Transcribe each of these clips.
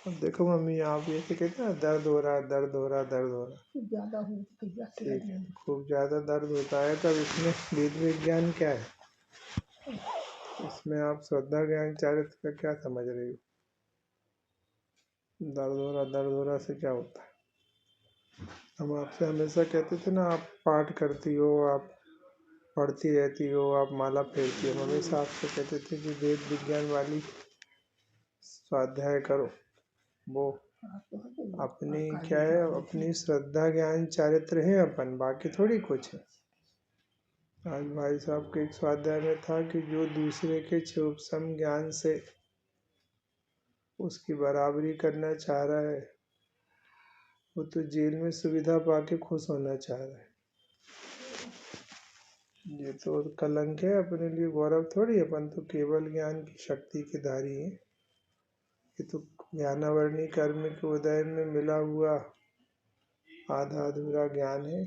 अब देखो मम्मी, आप ऐसे कहते हैं ना, दर्द हो रहा, दर्द हो रहा, दर्द हो रहा। ज्यादा हो तो ठीक है, खूब ज़्यादा दर्द होता है तब इसमें वेद विज्ञान क्या है? इसमें आप श्रद्धा ज्ञान चारित्र का क्या समझ रही हो? दर्द हो रहा से क्या होता है? हम आपसे हमेशा कहते थे ना, आप पाठ करती हो, आप पढ़ती रहती हो, आप माला फेरती हो, हमेशा आपसे कहते थे कि वेद विज्ञान वाली स्वाध्याय करो। वो अपनी क्या है, अपनी श्रद्धा ज्ञान चारित्र है अपन, बाकी थोड़ी कुछ है। आज भाई साहब के एक स्वाध्याय में था कि जो दूसरे के क्षुभसम ज्ञान से उसकी बराबरी करना चाह रहा है, वो तो जेल में सुविधा पाके खुश होना चाह रहा है। ये तो कलंक है अपने लिए, गौरव थोड़ी। अपन तो केवल ज्ञान की शक्ति के धारी हैं। ये तो ज्ञानावरणी कर्म के उदय में मिला हुआ आधा अधूरा ज्ञान है।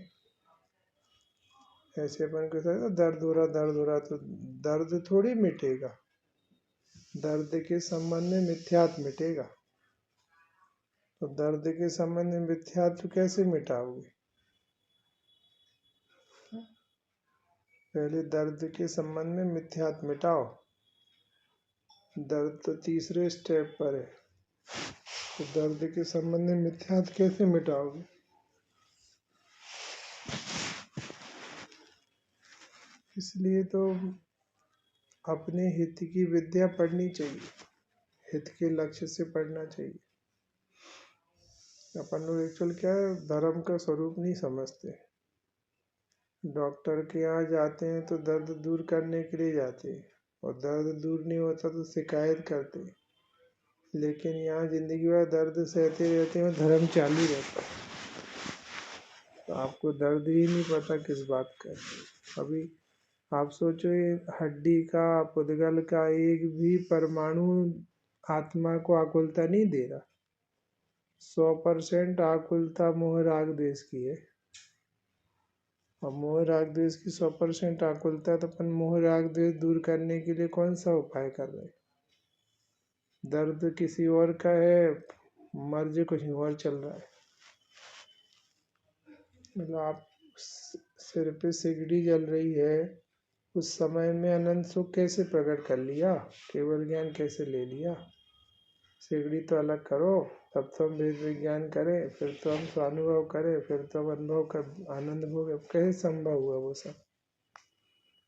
ऐसे अपन को सकता दर्द हो रहा तो दर्द थोड़ी मिटेगा। दर्द के संबंध में मिथ्यात्व मिटेगा। तो दर्द के संबंध में मिथ्यात्व कैसे मिटाओगे? पहले दर्द के संबंध में मिथ्यात्व मिटाओ। दर्द तो तीसरे स्टेप पर है, तो दर्द के संबंध में मिथ्यात्व कैसे मिटाओगे? इसलिए तो अपने हित की विद्या पढ़नी चाहिए, हित के लक्ष्य से पढ़ना चाहिए। अपन लोग एक्चुअल क्या है, धर्म का स्वरूप नहीं समझते। डॉक्टर के यहाँ जाते हैं तो दर्द दूर करने के लिए जाते हैं, और दर्द दूर नहीं होता तो शिकायत करते हैं। लेकिन यहाँ जिंदगी भर दर्द सहते रहते हैं, धर्म चालू रहता है। तो आपको दर्द ही नहीं पता किस बात का है। अभी आप सोचो, ये हड्डी का, पुद्गल का एक भी परमाणु आत्मा को आकुलता नहीं दे रहा। 100% आकुलता मोह राग द्वेष की है। और मोह राग द्वेष की 100% आकुलता, तो अपन मोह राग द्वेष दूर करने के लिए कौन सा उपाय कर रहे हैं? दर्द किसी और का है, मर्ज कहीं और चल रहा है। मतलब आप सिर पे सिगड़ी जल रही है, उस समय में अनंत सुख कैसे प्रकट कर लिया? केवल ज्ञान कैसे ले लिया? सिगड़ी तो अलग करो, तब तो हम वेद विज्ञान करें, फिर तो हम स्वानुभव करें, फिर तो हम अनुभव कर आनंद भोग। कैसे संभव हुआ वो सब?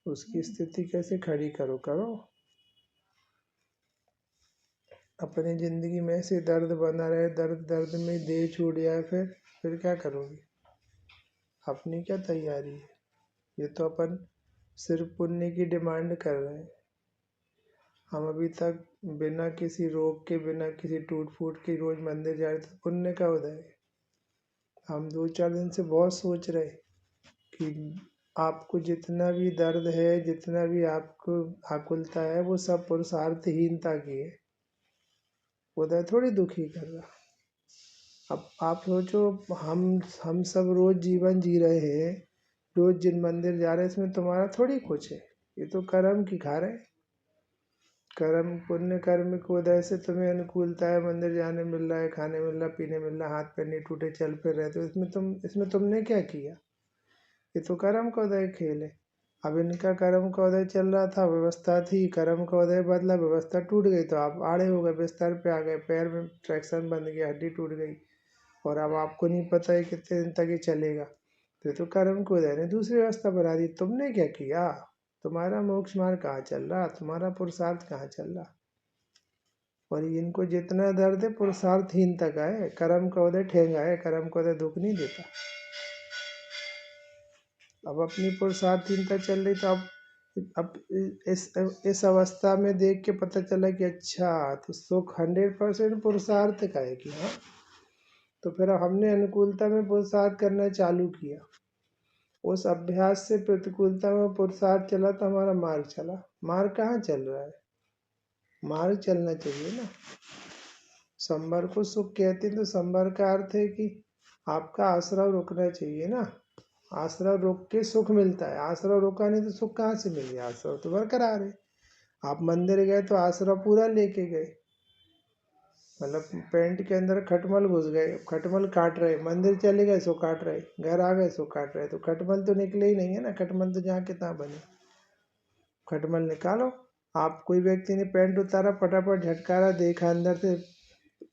उसकी स्थिति कैसे खड़ी करो। अपनी जिंदगी में ऐसे दर्द बना रहे, दर्द में देह छूट जाए, फिर क्या करोगे? अपनी क्या तैयारी है? ये तो अपन सिर्फ पुण्य की डिमांड कर रहे हैं। हम अभी तक बिना किसी रोग के, बिना किसी टूट फूट के रोज मंदिर जा रहे, तो पुण्य का उदय है। हम 2-4 दिन से बहुत सोच रहे कि आपको जितना भी दर्द है, जितना भी आपको आकुलता है, वो सब पुरुषार्थहीनता की है। उदय थोड़ी दुखी कर रहा। अब आप सोचो, हम सब रोज जीवन जी रहे हैं, रोज जिन मंदिर जा रहे हैं, इसमें तुम्हारा थोड़ी कुछ है। ये तो कर्म की खा रहे। कर्म, पुण्य कर्म की उदय से तुम्हें अनुकूलता है, मंदिर जाने मिल रहा है, खाने मिल रहा, पीने मिल रहा, हाथ पैर नहीं टूटे, चल फिर रहे, तो इसमें तुमने क्या किया? ये तो कर्म का उदय खेल है। अब इनका कर्म का उदय चल रहा था, व्यवस्था थी, कर्म का उदय बदला, व्यवस्था टूट गई, तो आप आड़े हो गए, बिस्तर पे आ गए, पैर में ट्रैक्शन बंद गया, हड्डी टूट गई, और अब आपको नहीं पता है कितने दिन तक ये चलेगा। तो कर्म को उदय ने दूसरी व्यवस्था बना दी। तुमने क्या किया? तुम्हारा मोक्ष मार्ग कहाँ चल रहा? तुम्हारा पुरुषार्थ कहाँ चल रहा? और इनको जितना दर्द है पुरुषार्थहीनता का है। कर्म का उदय ठेंगा है, कर्म का उदय दुख नहीं देता। अब अपनी पुरुषार्थहीनता चल रही, तो अब इस अवस्था में देख के पता चला कि अच्छा, तो सुख 100% पुरुषार्थ का है कि हाँ। तो फिर हमने अनुकूलता में पुरुषार्थ करना चालू किया। उस अभ्यास से प्रतिकूलता में पुरुषार्थ चला, तो हमारा मार्ग चला। मार्ग कहाँ चल रहा है? मार्ग चलना चाहिए ना। संबर को सुख कहते हैं, तो संबर का अर्थ है कि आपका आश्रव रुकना चाहिए ना। आश्रव रुक के सुख मिलता है, आश्रव रुका नहीं तो सुख कहाँ से मिलेगा? आश्रव तो बरकरार है। आप मंदिर गए तो आसरा पूरा लेके गए, मतलब पैंट के अंदर खटमल घुस गए, खटमल काट रहे, मंदिर चले गए सो काट रहे, घर आ गए सो काट रहे, तो खटमल तो निकले ही नहीं है ना, खटमल तो जहाँ के तहाँ बने। खटमल निकालो। आप कोई व्यक्ति ने पैंट उतारा, फटाफट झटकारा, देखा अंदर से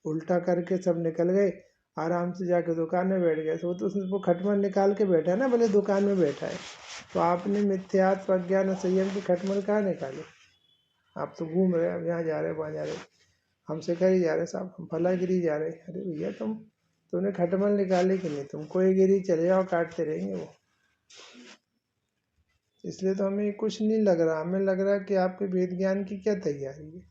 उल्टा करके सब निकल गए, आराम से जाके दुकान में बैठ गए, तो वो तो उसने वो खटमल निकाल के बैठा है ना, भले दुकान में बैठा है। तो आपने मिथ्यात्व अज्ञान और संयम की खटमल कहाँ निकाले? आप तो घूम रहे, अब यहाँ जा रहे वहाँ जा रहे, हमसे कहीं जा रहे साहब, हम फलागिरी जा रहे। अरे भैया तुमने खटमल निकाले कि नहीं? तुम कोई गिरी चले जाओ, काटते रहेंगे वो। इसलिए तो हमें कुछ नहीं लग रहा, हमें लग रहा है कि आपके वेद ज्ञान की क्या तैयारी है।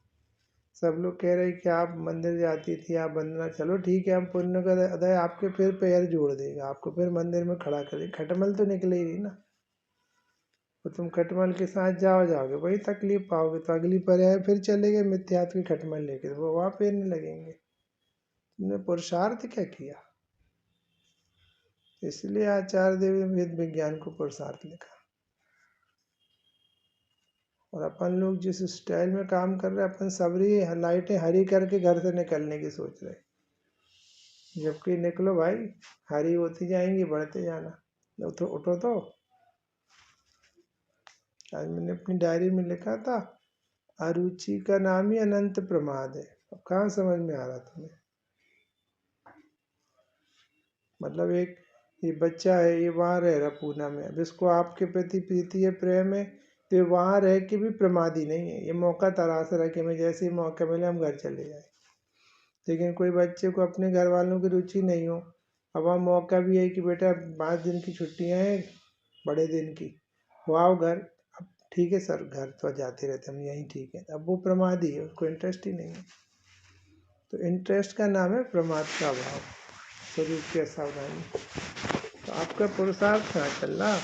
सब लोग कह रहे हैं कि आप मंदिर जाती थी, आप वंदना, चलो ठीक है, हम पुण्य का अदय आपके फिर पैर जोड़ देगा, आपको फिर मंदिर में खड़ा करें, खटमल तो निकले ही नहीं ना। तो तुम खटमल के साथ जाओगे वही तकलीफ पाओगे, तो अगली पर्याय फिर चले गए मिथ्यात्व की खटमल लेके, तो वो वहाँ फेरने लगेंगे। तुमने पुरुषार्थ क्या किया? इसलिए आचार्य देव ने वेद विज्ञान को पुरुषार्थ लिखा। और अपन लोग जिस स्टाइल में काम कर रहे हैं, अपन सबरी लाइटें हरी करके घर से निकलने की सोच रहे, जबकि निकलो भाई, हरी होती जाएंगी, बढ़ते जाना। उठो उठो। तो आज मैंने अपनी डायरी में लिखा था, अरुचि का नाम ही अनंत प्रमाद है। अब कहाँ समझ में आ रहा तुम्हें? मतलब एक ये बच्चा है, ये वहाँ रह रहा पूना में, अब इसको आपके प्रति प्रीति है, प्रेम है, तो ये वहाँ रह के भी प्रमादी नहीं है, ये मौका तलाश रहा है कि मैं जैसे ही मौका मिले हम घर चले जाए। लेकिन कोई बच्चे को अपने घर वालों की रुचि नहीं हो, अब वहाँ मौका भी है कि बेटा 5 दिन की छुट्टियाँ हैं बड़े दिन की, वो आओ घर। अब ठीक है सर, घर तो जाते रहते हम, यहीं ठीक है। अब वो प्रमादी है, उसको इंटरेस्ट ही नहीं है। तो इंटरेस्ट का नाम है प्रमाद का अभाव, स्वरूप की असावधानी। तो आपका पुरुषार्थ कहाँ चल रहा?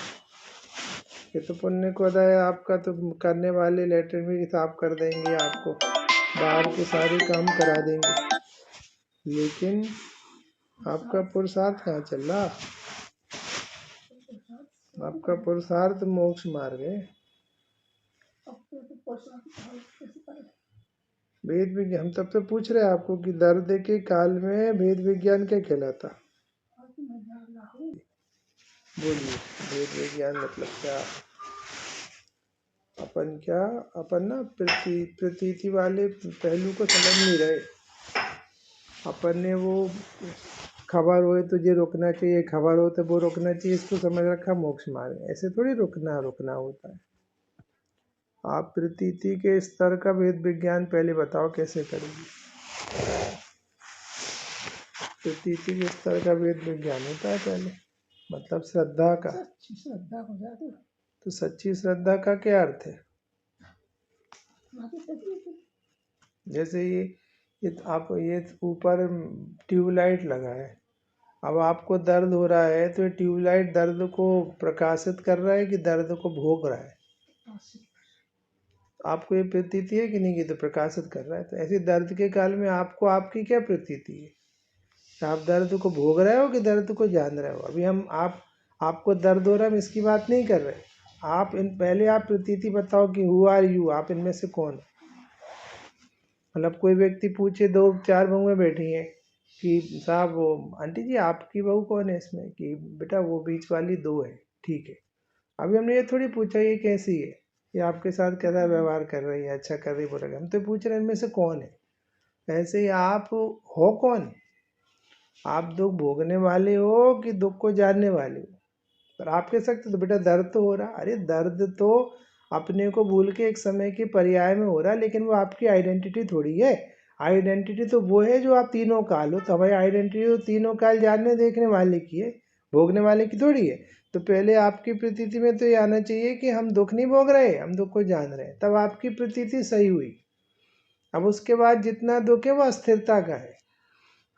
ये तो पुण्य को अदा है आपका, तो करने वाले लेटर में साफ कर देंगे, आपको बाहर के सारे काम करा देंगे, लेकिन आपका पुरुषार्थ कहाँ चल रहा? आपका पुरुषार्थ मोक्ष मार्ग है। वेद विज्ञान, हम तब तो पूछ रहे हैं आपको कि दर्द के काल में वेद विज्ञान क्या कहलाता? बोलिए, वेद विज्ञान मतलब क्या? अपन ना प्रतीति वाले पहलू को समझ नहीं रहे। अपन ने वो खबर हो तो ये रुकना चाहिए, खबर हो तो वो रुकना चाहिए, इसको समझ रखा मोक्ष मार्ग। ऐसे थोड़ी रुकना होता है। आप प्रतीति के स्तर का वेद विज्ञान पहले बताओ कैसे करेंगे? प्रतीति के स्तर का वेद विज्ञान होता है पहले, मतलब श्रद्धा का। श्रद्धा हो जाती, तो सच्ची श्रद्धा का क्या अर्थ है? जैसे ये आप ये ऊपर ट्यूबलाइट लगा है, अब आपको दर्द हो रहा है, तो ये ट्यूबलाइट दर्द को प्रकाशित कर रहा है कि दर्द को भोग रहा है? आपको ये प्रतीति है कि नहीं कि तो प्रकाशित कर रहा है। तो ऐसे दर्द के काल में आपको आपकी क्या प्रतीति है? आप दर्द को भोग रहे हो कि दर्द को जान रहे हो? अभी हम आपको दर्द हो रहा है, हम इसकी बात नहीं कर रहे। आप पहले आप प्रतीति बताओ कि हु आर यू, आप इनमें से कौन? मतलब कोई व्यक्ति पूछे, 2-4 बहुएं बैठी हैं कि साहब वो आंटी जी आपकी बहू कौन है इसमें? कि बेटा वो बीच वाली 2 है। ठीक है, अभी हमने ये थोड़ी पूछा ये कैसी है, ये आपके साथ कैसा व्यवहार कर रही है, अच्छा कर रही, बोला, हम तो पूछ रहे हैं इनमें से कौन है। ऐसे ही आप हो कौन? आप दुख भोगने वाले हो कि दुख को जानने वाले हो? पर आप कह सकते तो बेटा दर्द तो हो रहा, अरे दर्द तो अपने को भूल के एक समय के पर्याय में हो रहा है, लेकिन वो आपकी आइडेंटिटी थोड़ी है। आइडेंटिटी तो वो है जो आप तीनों काल हो, तो हमारी आइडेंटिटी तो तीनों काल जानने देखने वाले की है, भोगने वाले की थोड़ी है। तो पहले आपकी प्रतीति में तो ये आना चाहिए कि हम दुख नहीं भोग रहे, हम दुख को जान रहे हैं, तब आपकी प्रतीति सही हुई। अब उसके बाद जितना दुख है वो अस्थिरता का है,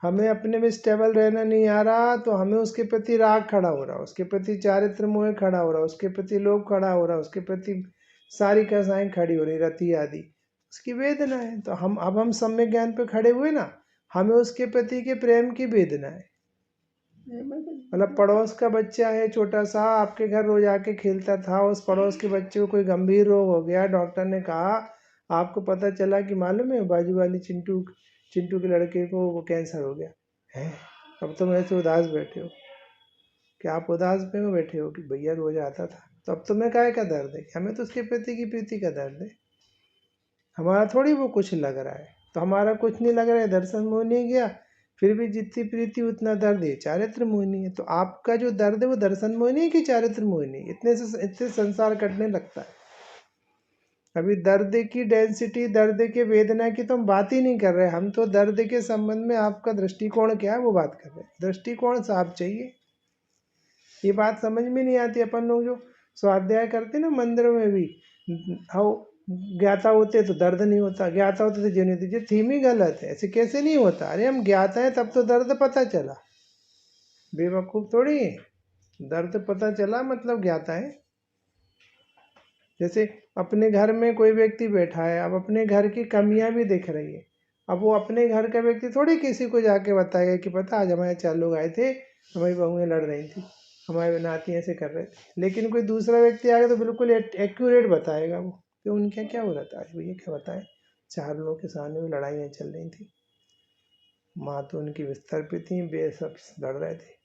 हमें अपने में स्टेबल रहना नहीं आ रहा, तो हमें उसके प्रति राग खड़ा हो रहा, उसके प्रति चारित्र मोह खड़ा हो रहा, उसके प्रति लोभ खड़ा हो रहा, उसके प्रति सारी कसाएं खड़ी हो रही, रति आदि, उसकी वेदना है। तो हम सम्यक ज्ञान पे खड़े हुए ना, हमें उसके प्रति के प्रेम की वेदना है। मतलब पड़ोस का बच्चा है छोटा सा, आपके घर रोज आके खेलता था, उस पड़ोस के बच्चे को कोई गंभीर रोग हो गया, डॉक्टर ने कहा आपको पता चला कि मालूम है बाजू वाली चिंटू के लड़के को वो कैंसर हो गया है, अब तुम ऐसे उदास बैठे हो। क्या आप उदास पे बैठे हो कि भैया रोज आता था, तो अब तुम्हें काहे का दर्द है? हमें तो उसके प्रति की प्रीति का दर्द है, हमारा थोड़ी वो कुछ लग रहा है। तो हमारा कुछ नहीं लग रहा है, दर्शन मोहिनी गया, फिर भी जितनी प्रीति उतना दर्द है, चारित्र मोहिनी है। तो आपका जो दर्द है वो दर्शन मोहिनी है कि चारित्र मोहिनी? इतने संसार कटने लगता है। अभी दर्द की डेंसिटी, दर्द के वेदना की तो हम बात ही नहीं कर रहे, हम तो दर्द के संबंध में आपका दृष्टिकोण क्या है वो बात कर रहे हैं। दृष्टिकोण साफ चाहिए, ये बात समझ में नहीं आती। अपन लोग जो स्वाध्याय करते ना मंदिरों में भी, आओ ज्ञाता होते तो दर्द नहीं होता, ज्ञाता होते तो जीवन नहीं होती, थीम ही गलत है। ऐसे कैसे नहीं होता? अरे हम ज्ञाता है तब तो दर्द पता चला, बेवकूफ़ थोड़ी है। दर्द पता चला मतलब ज्ञाता है। जैसे अपने घर में कोई व्यक्ति बैठा है, अब अपने घर की कमियां भी दिख रही है, अब वो अपने घर का व्यक्ति थोड़ी किसी को जाके बताएगा कि पता आज हमारे 4 लोग आए थे, हमारी बहुएं लड़ रही थी, हमारे नाती ऐसे कर रहे थे। लेकिन कोई दूसरा व्यक्ति आएगा तो बिल्कुल एक्यूरेट बताएगा वो कि उनके क्या हो रहा था आज, भैया क्या बताएं, 4 लोगों के सामने में लड़ाइयाँ चल रही थी, माँ तो उनकी बिस्तर पे थी, बे सब लड़ रहे थे।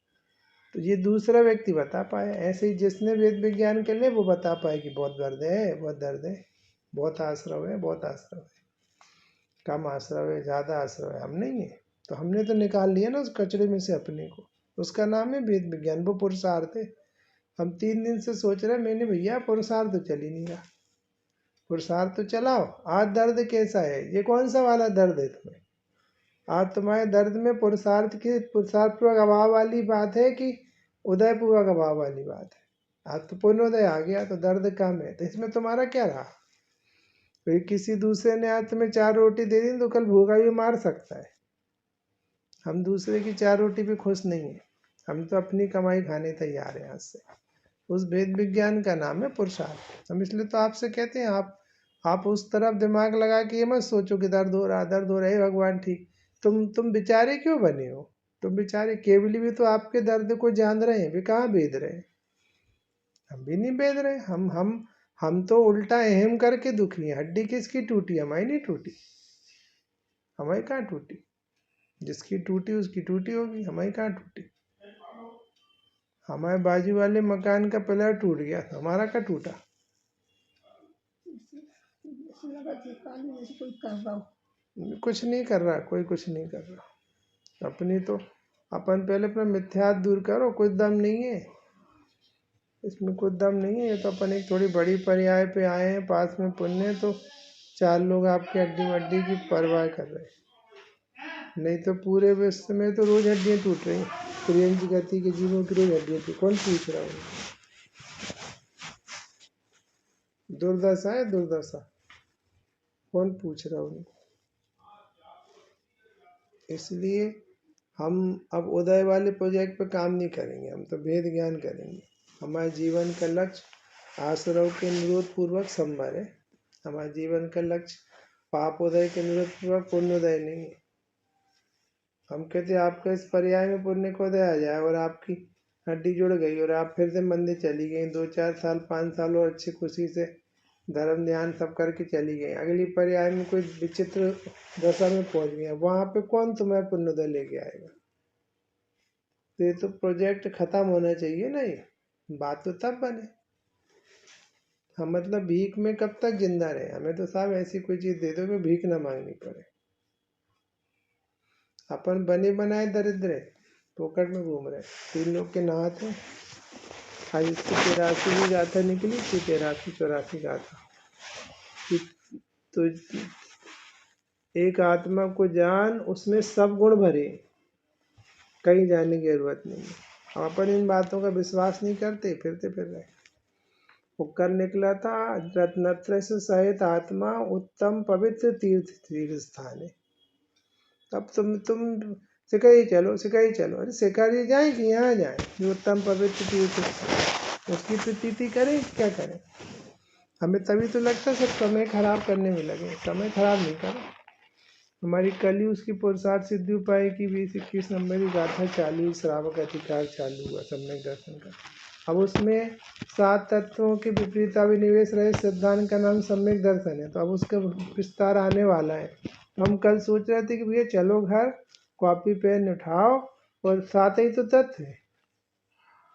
तो ये दूसरा व्यक्ति बता पाए। ऐसे ही जिसने वेद विज्ञान के लिए वो बता पाए कि बहुत दर्द है, बहुत दर्द है, बहुत आश्रव है, बहुत आश्रव है, कम आश्रव है, ज़्यादा आश्रव है, हम नहीं है। तो हमने तो निकाल लिया ना उस कचरे में से अपने को, उसका नाम है वेद विज्ञान, वो पुरुषार्थ है। हम 3 दिन से सोच रहे, मैंने भैया पुरुषार्थ तो चल ही नहीं रहा, पुरुषार्थ तो चलाओ। आज दर्द कैसा है, ये कौन सा वाला दर्द है तुम्हें? आज तुम्हारे दर्द में पुरुषार्थपूर्वक अभाव वाली बात है कि उदयपूर्वक अभाव वाली बात है? आज तो पूर्णोदय आ गया तो दर्द कम है, तो इसमें तुम्हारा क्या रहा? कोई किसी दूसरे ने आज तुम्हें 4 रोटी दे दी तो कल भूखा भी मार सकता है। हम दूसरे की 4 रोटी पे खुश नहीं है, हम तो अपनी कमाई खाने तैयार हैं आज से। उस वेद विज्ञान का नाम है पुरुषार्थ। हम इसलिए तो आपसे कहते हैं, आप उस तरफ दिमाग लगा के ये मत सोचो कि दर्द हो रहा है भगवान ठीक। तुम बेचारे क्यों बने हो? तुम बेचारे केवली भी तो आपके दर्द को जान रहे हैं, वे कहाँ भेद रहे हैं? हम भी नहीं भेद रहे। हम तो उल्टा अहम करके दुखी हैं। हड्डी किसकी टूटी? हमारी नहीं टूटी, हमारी कहाँ टूटी? जिसकी टूटी उसकी टूटी होगी, हमारी कहाँ टूटी? हमारे बाजू वाले मकान का पिलर टूट गया, हमारा क्या टूटा? कुछ नहीं कर रहा, कोई कुछ नहीं कर रहा। अपनी तो अपन पहले अपना मिथ्यात्व दूर करो, कुछ दम नहीं है इसमें, कुछ दम नहीं है। ये तो अपन एक थोड़ी बड़ी पर्याय पे आए हैं, पास में पुण्य, तो 4 लोग आपकी हड्डी वड्डी की परवाह कर रहे हैं, नहीं तो पूरे विश्व में तो रोज हड्डियाँ टूट रही हैं। प्रियंक गति के जीवों की रोज हड्डियाँ टूट, कौन पूछ रहा है? दुर्दशा है, दुर्दशा, कौन पूछ रहा उनको? इसलिए हम अब उदय वाले प्रोजेक्ट पे काम नहीं करेंगे, हम तो भेद ज्ञान करेंगे। हमारे जीवन का लक्ष्य आश्रव के निरोध पूर्वक संभर है। हमारे जीवन का लक्ष्य पापोदय के निरोध पूर्वक पुण्योदय नहीं है। हम कहते आपका इस पर्याय में पुण्य को उदय आ जाए और आपकी हड्डी जुड़ गई और आप फिर से मंदिर चली गई, 2-4 साल 5 साल और अच्छी खुशी से धर्म ध्यान सब करके चली गई, अगली पर्याय में कोई विचित्र दशा में पहुंच गया, वहां पे कौन तुम्हें पुण्योदय लेके आएगा? तो ये तो प्रोजेक्ट खत्म होना चाहिए ना, ये बात तो तब बने। हम मतलब भीख में कब तक जिंदा रहे? हमें तो साहब ऐसी कोई चीज दे दो कि भीख ना मांगनी पड़े। अपन बने बनाए दरिद्र है, पोकट में घूम रहे। 3 लोग के नहात हैं, आज इसकी 83वीं गाथा निकली थी, 83-84 गाथा। तो एक आत्मा को जान, उसमें सब गुण भरे, कहीं जाने की जरूरत नहीं है। हम अपन इन बातों का विश्वास नहीं करते, फिरते फिर रहे। वो कर निकला था रत्नत्रय से सहित आत्मा उत्तम पवित्र तीर्थ स्थान है। अब तुम सिखाई चलो, सिखाई चलो, अरे सिखाई जाए कि यहाँ जाए जो उत्तम पवित्र तीर्थ स्थान, उसकी प्रतीति करें, क्या करें? हमें तभी तो लगता है सब समय खराब करने में लगे, समय खराब नहीं करो। हमारी कल ही उसकी पुरुषार्थ सिद्धि उपाय की 20-21 नंबर की गाथा चालू, श्रावक अधिकार चालू हुआ, सम्यक दर्शन का। अब उसमें 7 तत्वों के विपरीताभिनिवेश रहे सिद्धांत का नाम सम्यक दर्शन है, तो अब उसका विस्तार आने वाला है। तो हम कल सोच रहे थे कि भैया चलो घर, कॉपी पेन उठाओ और 7 ही तो तत्व है,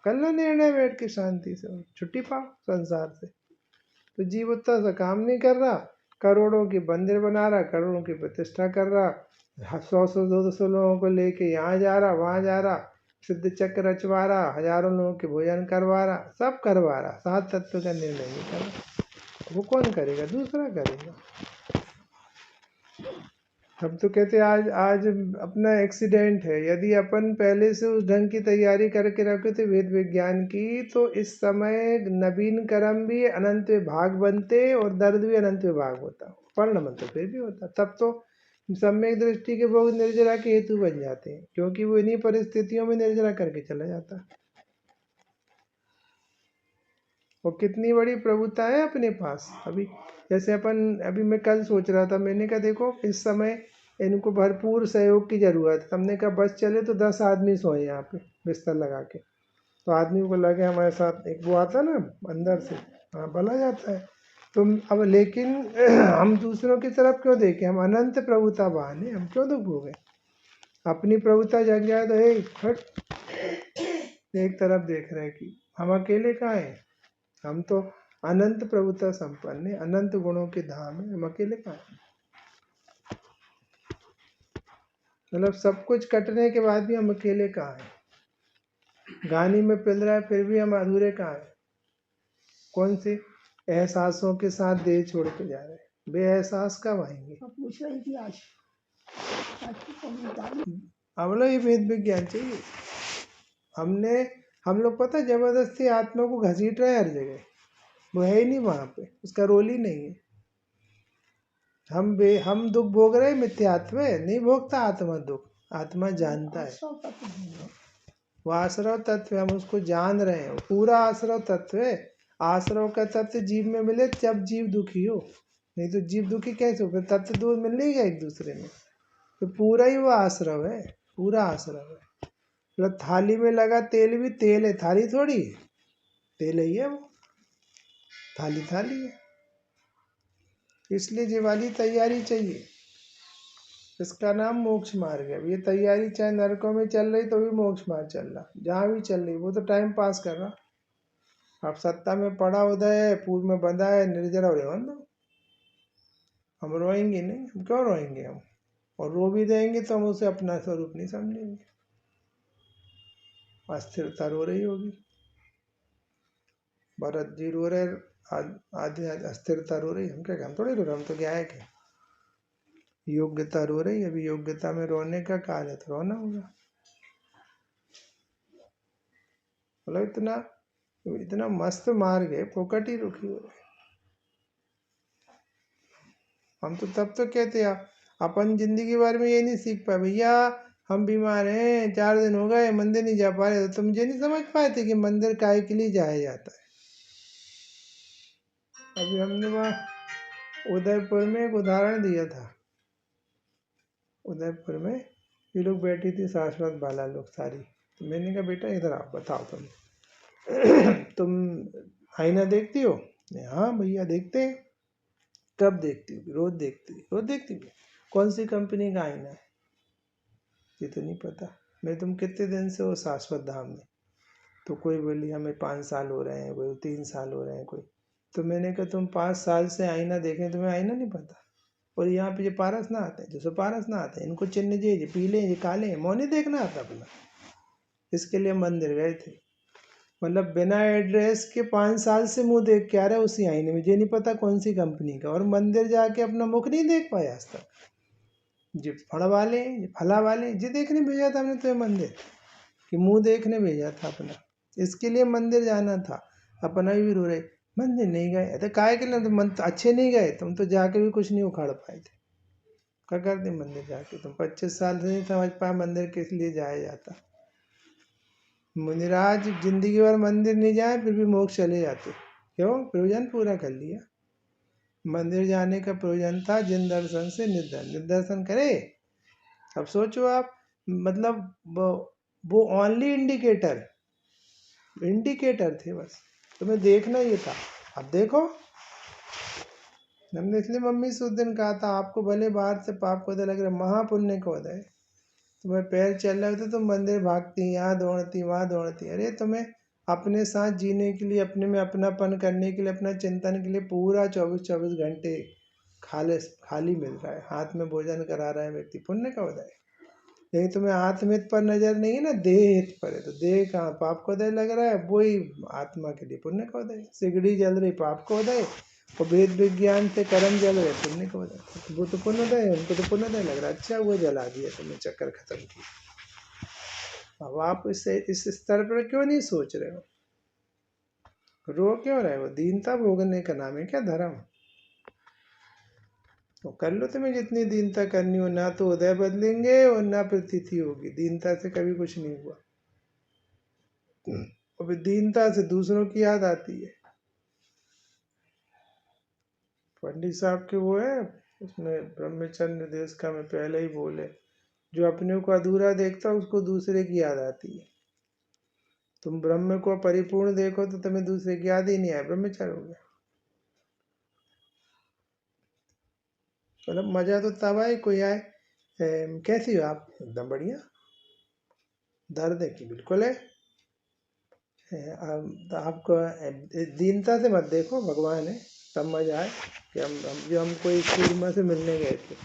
कर लो निर्णय बैठ के शांति से, छुट्टी पाओ संसार से। तो जीव उतना सा काम नहीं कर रहा, करोड़ों के मंदिर बना रहा, करोड़ों की प्रतिष्ठा कर रहा, 100 200 लोगों को लेके यहाँ जा रहा वहाँ जा रहा, सिद्ध चक्र रचवा रहा, हजारों लोगों के भोजन करवा रहा, सब करवा रहा, 7 तत्व का निर्णय नहीं कर रहा। वो कौन करेगा? दूसरा करेगा। हम तो कहते आज आज अपना एक्सीडेंट है, यदि अपन पहले से उस ढंग की तैयारी करके रखे थे वेद विज्ञान की, तो इस समय नवीन कर्म भी अनंत विभाग बनते और दर्द भी अनंत विभाग होता, परिणमन तो फिर भी होता। तब तो सम्यक दृष्टि के बहुत निर्जरा के हेतु बन जाते हैं, क्योंकि वो इन्हीं परिस्थितियों में निर्जरा करके चला जाता। वो कितनी बड़ी प्रभुता है अपने पास। अभी जैसे अभी मैं कल सोच रहा था, मैंने कहा देखो इस समय इनको भरपूर सहयोग की ज़रूरत है। हमने कहा बस चले तो 10 आदमी सोए यहाँ पे बिस्तर लगा के, तो आदमी को लगे हमारे साथ एक वो आता ना अंदर से, हाँ भला जाता है। तो अब लेकिन हम दूसरों की तरफ क्यों देखें? हम अनंत प्रभुता वाहन है, हम क्यों दुख भोगें? अपनी प्रभुता जग जाए तो एक तरफ देख रहे हैं कि हम अकेले कहाँ हैं? हम तो अनंत प्रभुता संपन्न है, अनंत गुणों के धाम है, हम अकेले कहाँ हैं? मतलब सब कुछ कटने के बाद भी हम अकेले कहाँ हैं? गानी में पिल रहा है फिर भी हम अधूरे कहाँ हैं? कौन सी एहसासों के साथ देह छोड़ के जा रहे हैं? बेएहसास कब आएंगे? पूछ रही थी आज अब लोग ये वेद विज्ञान चाहिए। हम लोग पता जबरदस्ती आत्मा को घसीट रहे हर जगह, वो है ही नहीं वहाँ पे, उसका रोल ही नहीं है। हम दुख भोग रहे, मिथ्यात्व है, नहीं भोगता आत्मा दुख, आत्मा जानता है। वो आश्रव तत्व है, हम उसको जान रहे हैं, पूरा आश्रव तत्व है। आश्रव का तत्व जीव में मिले जब जीव दुखी हो, नहीं तो जीव दुखी कैसे हो? फिर तत्व दूर मिल नहीं गया एक दूसरे में, तो पूरा ही वो आश्रव है, पूरा आश्रव है। मतलब थाली में लगा तेल भी तेल है, थाली थोड़ी है, तेल ही है वो, थाली थाली है। इसलिए ये वाली तैयारी चाहिए, इसका नाम मोक्ष मार्ग है। ये तैयारी चाहे नरकों में चल रही तो भी मोक्ष मार्ग चल रहा, जहाँ भी चल रही वो तो टाइम पास कर रहा। अब सत्ता में पड़ा उदय है, पूर्व में बंधा है, निर्जरा हो रहे दो। हम रोएंगे नहीं, हम क्यों रोएंगे? हम और रो भी देंगे तो हम उसे अपना स्वरूप नहीं समझेंगे, अस्थिरता रो रही होगी। भरत जी रो रहे, आधे अस्थिरता रो रही, हम क्या? हम थोड़ी रो रहे, हम तो क्या है कि योग्यता रो रही। अभी योग्यता में रोने का काल है, तो रोना होगा। मतलब इतना मस्त मार्ग है, फोकट ही रुकी हो रही। हम तो तब तो कहते हैं अपन जिंदगी भर में ये नहीं सीख पाए, भैया हम बीमार हैं, 4 दिन हो गए मंदिर नहीं जा पा रहे, तो मुझे नहीं समझ पाए थे कि मंदिर काहे के लिए जाया जाता है। अभी हमने वहाँ उदयपुर में एक उदाहरण दिया था। उदयपुर में ये लोग बैठी थी शाश्वत बाला लोग सारी, तो मैंने कहा बेटा इधर आओ, बताओ तुम आईना देखती हो? हाँ भैया देखते हैं। कब देखती हो? रोज देखती हो? रोज देखती हो। कौन सी कंपनी का आईना है? ये तो नहीं पता। मैं तुम कितने दिन से हो शाश्वत धाम में? तो कोई बोली हमें 5 साल हो रहे हैं, कोई 3 साल हो रहे हैं, कोई। तो मैंने कहा तुम 5 साल से आईना देखें, तुम्हें आईना नहीं पता? और यहाँ पे जो पारस ना आते हैं, जो पारस ना आते हैं, इनको चिन्ह ये पीले ये काले हैं, मौनी देखना आता अपना। इसके लिए मंदिर गए थे, मतलब बिना एड्रेस के 5 साल से मुंह देख के आ रहे उसी आईने में, ये नहीं पता कौन सी कंपनी का, और मंदिर जाके अपना मुख नहीं देख पाए आज तक। जी फड़ वाले जी फला वाले जी देखने भेजा था हमने तो मंदिर, कि मुंह देखने भेजा था अपना, इसके लिए मंदिर जाना था। अपना भी रो रहे मंदिर नहीं गए, तो काहे के लिए? तो मन तो अच्छे नहीं गए, तुम तो जाके भी कुछ नहीं उखाड़ पाए थे। क्या करते मंदिर जाके? तुम 25 साल से नहीं समझ पाए मंदिर किस लिए जाया जाता। मुनिराज जिंदगी भर मंदिर नहीं जाए फिर भी मोक्ष चले जाते, क्यों? प्रयोजन पूरा कर लिया। मंदिर जाने का प्रयोजन था जिन दर्शन से निर्दर्शन करे। अब सोचो आप, मतलब वो ओनली इंडिकेटर, इंडिकेटर थे बस, तुम्हें देखना ये था। अब देखो, हमने इसलिए मम्मी से उस दिन कहा था आपको भले बाहर से पाप को लग रहा है, महापुण्य को है। तुम्हें पैर चल रहे होते तुम मंदिर भागती, यहाँ दौड़ती वहाँ दौड़ती। अरे तुम्हें अपने साथ जीने के लिए, अपने में अपनापन करने के लिए, अपना चिंतन के लिए पूरा 24-24 घंटे खाली मिल रहा है। हाथ में भोजन करा रहा है व्यक्ति, पुण्य का उदय। लेकिन तुम्हें आत्महित पर नजर नहीं है ना, देह हित पर है। तो देह कहाँ पाप का उदय लग रहा है, वही आत्मा के लिए पुण्य का उदय। सिगड़ी जल रही पाप का उदय, और वेद विज्ञान से कर्म जल रहे पुण्य का उदय। तो वो तो पुण्योदय है, उनको तो पुण्योदय लग रहा है। अच्छा वो जला दिया तुमने, चक्कर खत्म किया। अब आप इस स्तर पर क्यों नहीं सोच रहे हो? रो क्यों रहे हो? दीनता भोगने का नाम है क्या धर्म? तो कर लो तुम्हें जितनी दीनता करनी हो। ना तो उदय बदलेंगे और ना प्रतीति होगी। दीनता से कभी कुछ नहीं हुआ। और दीनता से दूसरों की याद आती है। पंडित साहब के वो है उसमें ब्रह्मचर्य देश का में पहले ही बोले, जो अपने को अधूरा देखता उसको दूसरे की याद आती है। तुम ब्रह्म को परिपूर्ण देखो तो तुम्हें दूसरे की याद ही नहीं आए, ब्रह्मचर्य हो गया। मतलब मजा तो तब आए कोई आए, कैसी हो आप? एकदम बढ़िया। दर्द है कि बिल्कुल है। तो आपको दीनता से मत देखो, भगवान है। तब मजा आए कि हम कोई सूरमा से मिलने गए थे,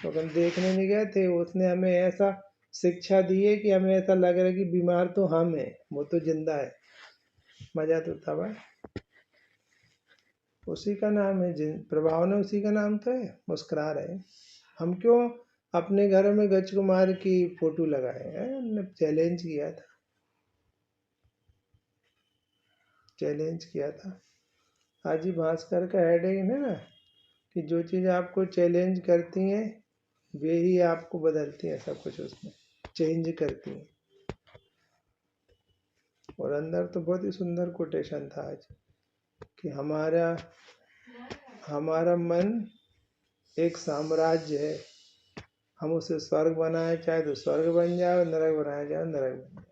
तो हम देखने नहीं गए थे, उसने हमें ऐसा शिक्षा दी है कि हमें ऐसा लग रहा है कि बीमार तो हम हैं, वो तो जिंदा है। मजा तो तब है। उसी का नाम है जिन प्रभाव ने, उसी का नाम तो है। मुस्कुरा रहे हैं हम। क्यों अपने घर में गज कुमार की फोटो लगाए हैं? हमने चैलेंज किया था, चैलेंज किया था। हाजी भास्कर का हेडिंग है ना कि जो चीज़ आपको चैलेंज करती हैं वे ही आपको बदलती हैं, सब कुछ उसमें चेंज करती हैं। और अंदर तो बहुत ही सुंदर कोटेशन था आज कि हमारा हमारा मन एक साम्राज्य है। हम उसे स्वर्ग बनाए चाहे तो स्वर्ग बन जाए, और नरक बनाया जाए नरक बन जाए।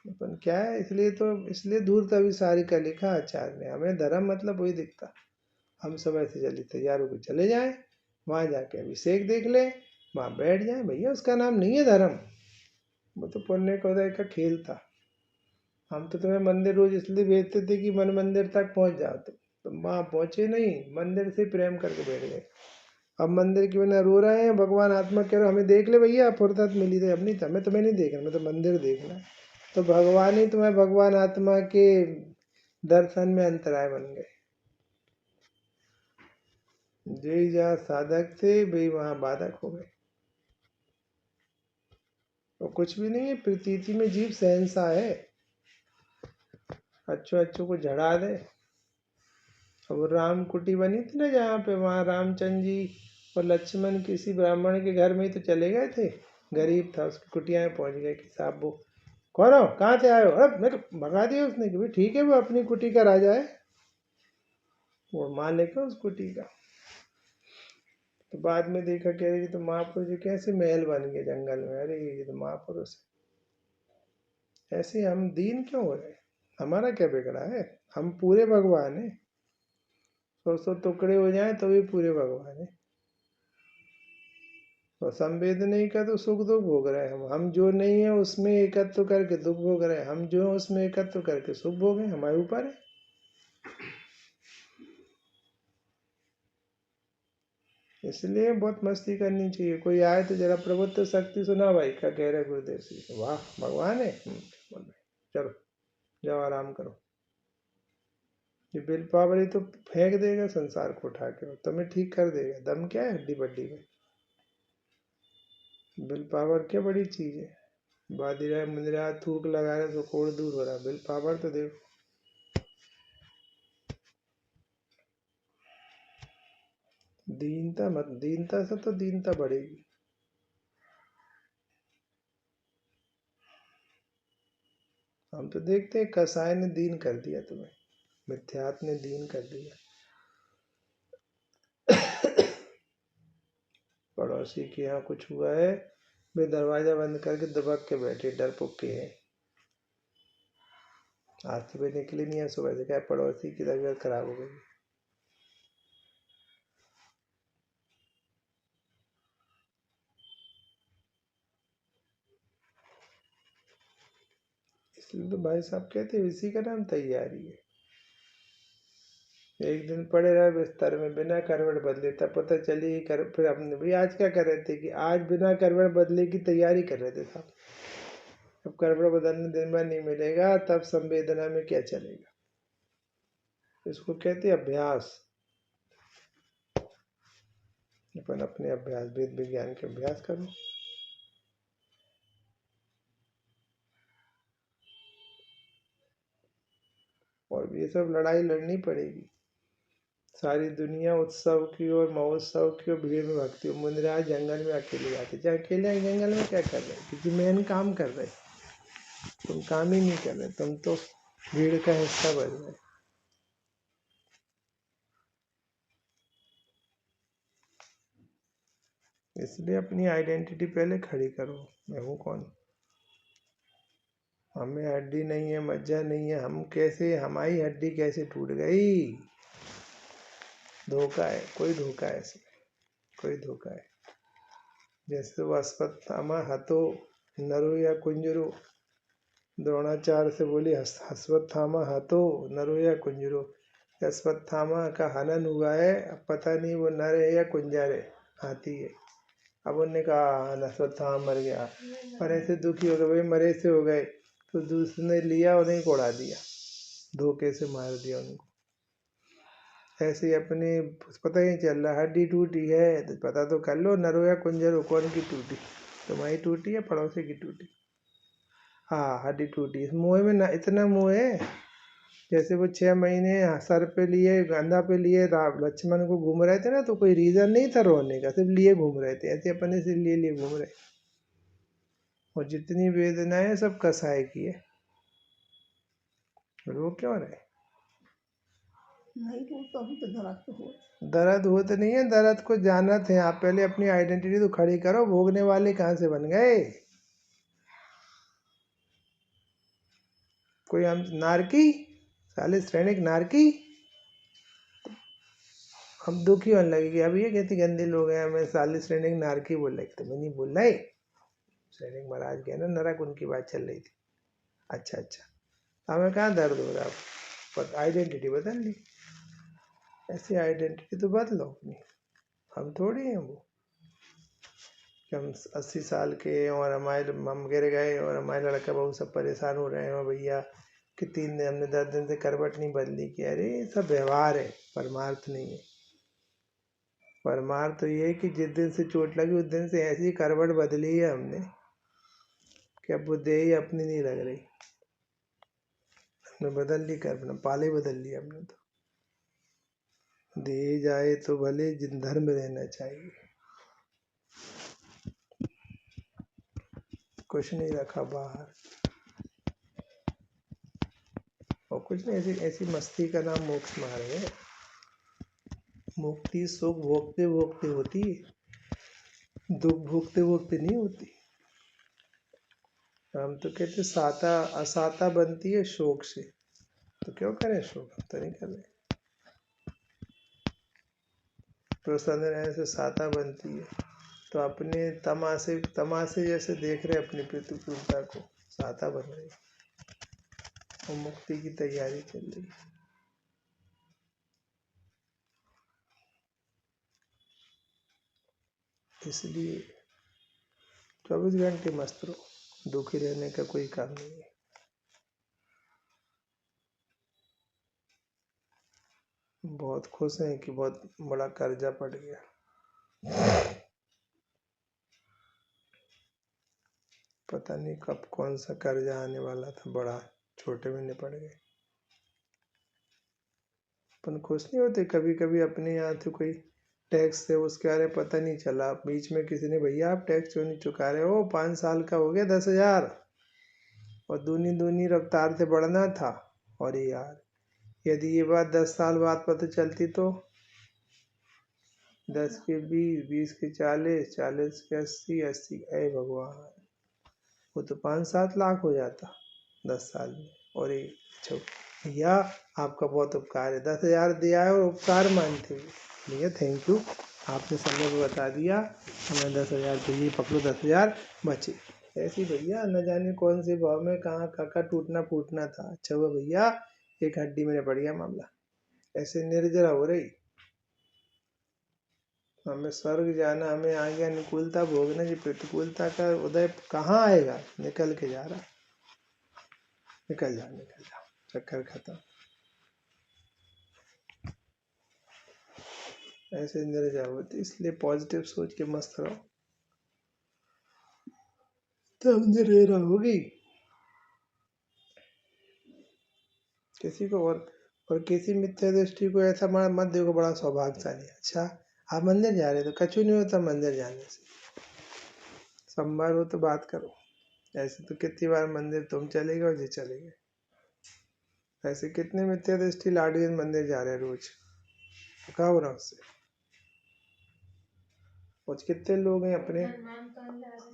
अपन क्या है, इसलिए धूर्त अभिसारी का लिखा आचार्य ने। हमें धर्म मतलब वही दिखता। हम सब ऐसे चले तैयार होकर चले जाएं, वहां जाके अभिषेक देख ले, वहां बैठ जाए। भैया उसका नाम नहीं है धर्म, वो तो पुण्य का का खेल था। हम तो तुम्हें मंदिर रोज इसलिए भेजते थे कि मन मंदिर तक पहुंच जाओ। तुम वहां पहुंचे नहीं, मंदिर से प्रेम करके बैठ गए। अब मंदिर की बिना रो रहे हैं, भगवान आत्मा कह रहे हमें देख ले भैया, फुर्सत मिली थी। अब नहीं था, मैं तुम्हें नहीं देखना, मैं तो मंदिर देखना है। तो भगवान ही तुम्हें भगवान आत्मा के दर्शन में अंतराय बन गए। जे जहाँ साधक थे वे वहां बाधक हो गए। और कुछ भी नहीं है, प्रतीति में जीव सहनसा है। अच्छो अच्छो को झड़ा दे। अब राम कुटी बनी थी ना जहाँ पे, वहाँ रामचंद्र जी और लक्ष्मण किसी ब्राह्मण के घर में ही तो चले गए थे। गरीब था, उसकी कुटिया में पहुंच गए कि साहब वो कौन हो, कहाँ से आए हो? अरे मैं भगा दिया उसने कि भाई ठीक है, वो अपनी कुटी का राजा है, वो मालिक है उस कुटी का। तो बाद में देखा कह रही तो महापुरुष जी कैसे महल बन गए जंगल में। अरे ये तो महापुरुष है। ऐसे हम दीन क्यों हो रहे? हमारा क्या बिगड़ा है? हम पूरे भगवान हैं। 100 टुकड़े हो जाए तो भी पूरे भगवान है। और संवेदना का तो सुख दुख भोग रहे हैं हम जो नहीं है उसमें एकत्व करके दुख भोग रहे हैं। हम जो है उसमें एकत्व करके सुख भोग हैं, हमारे ऊपर है। इसलिए बहुत मस्ती करनी चाहिए। कोई आए तो जरा प्रभुत्व शक्ति सुना भाई, क्या कह रहे गुरुदेव जी? वाह भगवान है। बोल रहे चलो जाओ आराम करो। ये बिल पावरी तो फेंक देगा संसार को उठा के, तुम्हें ठीक कर देगा। दम क्या है हड्डी बड्डी में? बिल पावर क्या बड़ी चीज है? बादिरा मुंदरा थूक लगा रहे तो कोड़ दूर हो रहा। बिल पावर तो देखो। दीनता मत, दीनता से तो दीनता बढ़ेगी। हम तो देखते हैं कसाय ने दीन कर दिया तुम्हें, मिथ्यात ने दीन कर दिया। पड़ोसी के यहाँ कुछ हुआ है, वे दरवाजा बंद करके दबक के बैठे, डरपोक के हैं। आज सुबह निकली नहीं है, सुबह से क्या पड़ोसी की तबीयत खराब हो गई। इसलिए तो भाई साहब कहते हैं इसी का नाम तैयारी है। एक दिन पड़े रहे बिस्तर में बिना करवट बदले, तब पता चली फिर हमने भाई आज क्या कर रहे थे कि आज बिना करवट बदले की तैयारी कर रहे थे साहब। अब करवट बदलने दिन भर नहीं मिलेगा, तब संवेदना में क्या चलेगा। इसको कहते हैं अभ्यास। अपन अपने अभ्यास, वेद विज्ञान के अभ्यास करो। और ये सब लड़ाई लड़नी पड़ेगी। सारी दुनिया उत्सव की और महोत्सव की और भीड़ में भक्ति। मुंदराज जंगल में अकेले जाते, चाहे अकेले जंगल में क्या कर रहे, किसी मेन काम कर रहे। तुम काम ही नहीं कर रहे, तुम तो भीड़ का हिस्सा बन रहे। इसलिए अपनी आइडेंटिटी पहले खड़ी करो, मैं हूँ कौन। हमें हड्डी नहीं है, मज्जा नहीं है, हम कैसे, हमारी हड्डी कैसे टूट गई। धोखा है, कोई धोखा है इसमें, कोई धोखा है। जैसे वो अश्वत्थामा हतो नरो या कुंजरो, द्रोणाचार्य से बोली अश्वत्थामा हतो नरो या कुंजरो। अश्वत्थामा का हनन हुआ है, अब पता नहीं वो नर है या कुंजर है, हाथी है। अब उनने कहा अश्वत्थामा मर गया, पर ऐसे दुखी हो गए, भाई मरे से हो गए, तो दूसरे लिया उन्हें को उड़ा दिया, धोखे से मार दिया उनको। ऐसे ही अपने पता ही नहीं चल रहा, हड्डी टूटी है तो पता तो कर लो, नरो या कुंजरो कौन की टूटी, तुम्हारी टूटी या पड़ोसी की टूटी। हाँ हड्डी टूटी, मुँह में ना इतना मुँह है, जैसे वो 6 महीने सर पे लिए, गंधा पे लिए लक्ष्मण को घूम रहे थे ना, तो कोई रीजन नहीं था रोने का, सिर्फ लिए घूम रहे थे, ऐसे अपने से लिए घूम रहे। और जितनी वेदना है सब कसाई की है, रो क्यों रहे। नहीं तो अभी तो दर्द हो तो नहीं है, दर्द को जाना थे आप, पहले अपनी आइडेंटिटी तो खड़ी करो। भोगने वाले कहाँ से बन गए, कोई हम नारकी, साले श्रेणिक नारकी। हम दुखी होने लगे कि अब ये कहते गंदे लोग हैं, हमें साले श्रेणिक नारकी बोल रहे, तो मैं नहीं बोल रहा, श्रेणिक महाराज के ना नरक उनकी बात चल रही थी। अच्छा हमें कहाँ दर्द हो रहा, पर आइडेंटिटी बदल ली। ऐसी आइडेंटिटी तो बदलो अपनी, हम थोड़ी हैं वो कि हम 80 साल के और हमारे हम गिर गए और हमारे लड़का बहू सब परेशान हो रहे हैं, और भैया कि 3 दिन हमने 10 दिन से करवट नहीं बदली कि अरे सब व्यवहार है, परमार्थ नहीं है। परमार्थ तो ये है कि जिस दिन से चोट लगी उस दिन से ऐसी करवट बदली है हमने कि अब वो देही अपनी नहीं लग रही, हमने बदल ली, करवट पाले बदल लिया हमने। तो दे जाए तो भले, जिन धर्म रहना चाहिए, कुछ नहीं रखा बाहर। और कुछ नहीं, ऐसी मस्ती का नाम मोक्ष मार्ग है। मुक्ति सुख भोगते भोगते होती है, दुख भोगते भोगते नहीं होती। हम तो कहते साता असाता बनती है शोक से, तो क्यों करें शोक, हम तो नहीं कर रहे। प्रसन्न रहने से साता बनती है, तो अपने तमाशे जैसे देख रहे अपनी प्रतिकूलता को, साता बन रही और मुक्ति की तैयारी चल रही। इसलिए 24 घंटे मस्त रहो, दुखी रहने का कोई काम नहीं है। बहुत खुश हैं कि बहुत बड़ा कर्जा पड़ गया, पता नहीं कब कौन सा कर्जा आने वाला था बड़ा, छोटे में निपट गए। अपन खुश नहीं होते कभी कभी, अपने यहाँ से कोई टैक्स से उसके बारे में पता नहीं चला, बीच में किसी ने भैया आप टैक्स क्यों नहीं चुका रहे हो, 5 साल का हो गया 10,000, और दूनी रफ्तार से बढ़ना था। और यार यदि ये बात 10 साल बाद पता चलती तो 10 के 20, 20 के 40, 40 के 80, 80 अरे भगवान, वो तो 5-7 लाख हो जाता 10 साल में। और ये अच्छा भैया आपका बहुत उपकार है, 10,000 दिया है और उपकार मानते हुए। भैया थैंक यू, आपने समय को बता दिया, हमें 10,000 चाहिए, पकड़ो 10,000 बचे। ऐसे ही भैया न जाने कौन से भाव में कहाँ काका टूटना फूटना था। अच्छा हुआ भैया एक हड्डी में पड़ गया मामला, ऐसे निर्जरा हो रही। हमें स्वर्ग जाना, हमें आगे अनुकूलता भोगने की, प्रतिकूलता का उदय कहाँ आएगा। निकल के जा रहा, निकल जा निकल जा, चक्कर खत्म। ऐसे निर्जरा होती, इसलिए पॉजिटिव सोच के मस्त रहो, तब निर्जरा होगी। किसी को और किसी मिथ्या दृष्टि को ऐसा मत देखो बड़ा सौभाग्यशाली है। अच्छा आप मंदिर जा रहे हो तो कछु नहीं होता मंदिर जाने से, सोमवार हो तो बात करो। ऐसे तो कितनी बार मंदिर तुम चले गए और जी चले गए। ऐसे कितने मिथ्या दृष्टि लाडली मंदिर जा रहे हैं रोज, क्या हो रहा उससे। और कितने लोग हैं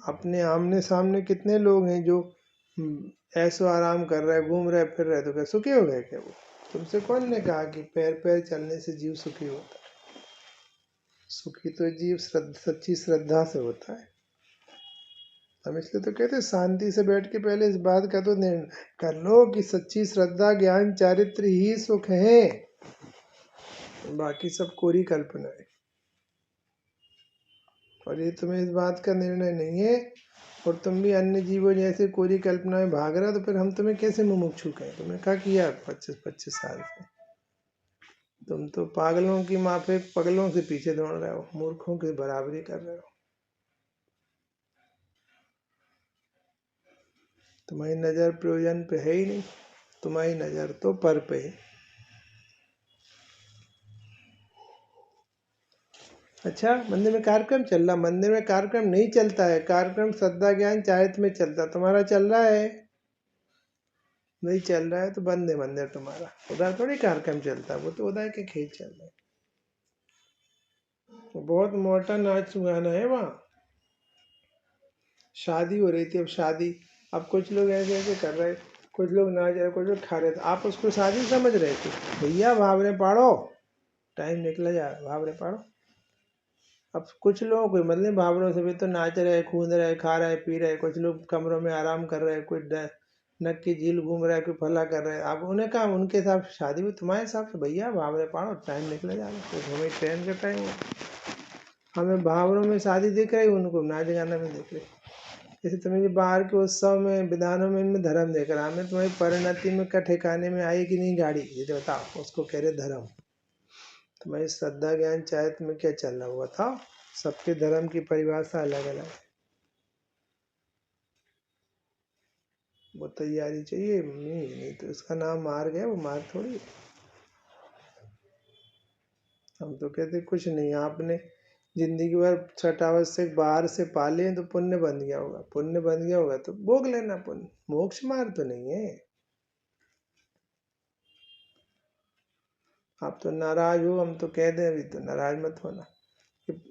अपने आमने सामने, कितने लोग हैं जो ऐसो आराम कर रहे, घूम रहे फिर रहे, तो क्या सुखी हो गए क्या वो। तुमसे कौन ने कहा कि पैर पैर चलने से जीव सुखी होता है। सुखी तो जीव सच्ची श्रद्धा से होता है। हम इसलिए तो कहते हैं शांति से बैठ के पहले इस बात का तो निर्णय कर लो कि सच्ची श्रद्धा ज्ञान चारित्र ही सुख है, बाकी सब कोरी कल्पना है। और ये तुम्हें इस बात का निर्णय नहीं है और तुम भी अन्य जीवों जैसे कोरी कल्पना में भाग रहे हो, तो फिर हम तुम्हें कैसे मुमुक्षु कहें। तुमने क्या किया 25-25 साल से। तुम तो पागलों की माफिक पगलों से पीछे दौड़ रहे हो, मूर्खों की बराबरी कर रहे हो। तुम्हारी नज़र प्रयोजन पे है ही नहीं, तुम्हारी नज़र तो पर पे है। अच्छा मंदिर में कार्यक्रम चल रहा, मंदिर में कार्यक्रम नहीं चलता है, कार्यक्रम श्रद्धा ज्ञान चारित्र में चलता। तुम्हारा चल रहा है, नहीं चल रहा है तो बंद है मंदिर तुम्हारा। उधर थोड़ी कार्यक्रम चलता है, वो तो उधर के खेत चल रहे हैं। बहुत मोटा नाच गाना है वहाँ। शादी हो रही थी, अब शादी, अब कुछ लोग ऐसे ऐसे कर रहे, कुछ लोग नाच रहे, कुछ लोग खा रहे थे, आप उसको शादी समझ रहे थे। भैया भावरे पाड़ो, टाइम निकला जा रहा, भावरे पाड़ो। अब कुछ लोगों को मतलब भावरों से भी तो नाच रहे, कूद रहे, खा रहे, पी रहे, कुछ लोग कमरों में आराम कर रहे, कोई नक की झील घूम रहा है, कोई फला कर रहे हैं। आप उन्हें कहा उनके हिसाब से शादी भी तुम्हारे हिसाब से। भैया भावरे पाड़ो, टाइम निकले जा रहा है, तो हमें ट्रेन का टाइम है। हमें भावरों में शादी दिख रही, उनको नाच गाना में दिख रही। जैसे तुम्हें बाहर के उत्सव में विधानों में इनमें धर्म देख रहा, हमें तुम्हारी परिणति में का ठिकाने में आई कि नहीं गाड़ी, ये बताओ, उसको कह रहे धर्म। तुम्हारी श्रद्धा ज्ञान चारित्र में क्या चल रहा हुआ था। सबके धर्म की परिभाषा अलग अलग है, वो तैयारी चाहिए। नहीं तो इसका नाम मार्ग है, वो मार्ग थोड़ी है। हम तो कहते कुछ नहीं, आपने जिंदगी भर छठ आवश्यक बाहर से पाले तो पुण्य बन गया होगा, पुण्य बन गया होगा तो भोग लेना पुण्य, मोक्ष मार्ग तो नहीं है। आप तो नाराज हो, हम तो कह दें अभी तो नाराज मत होना।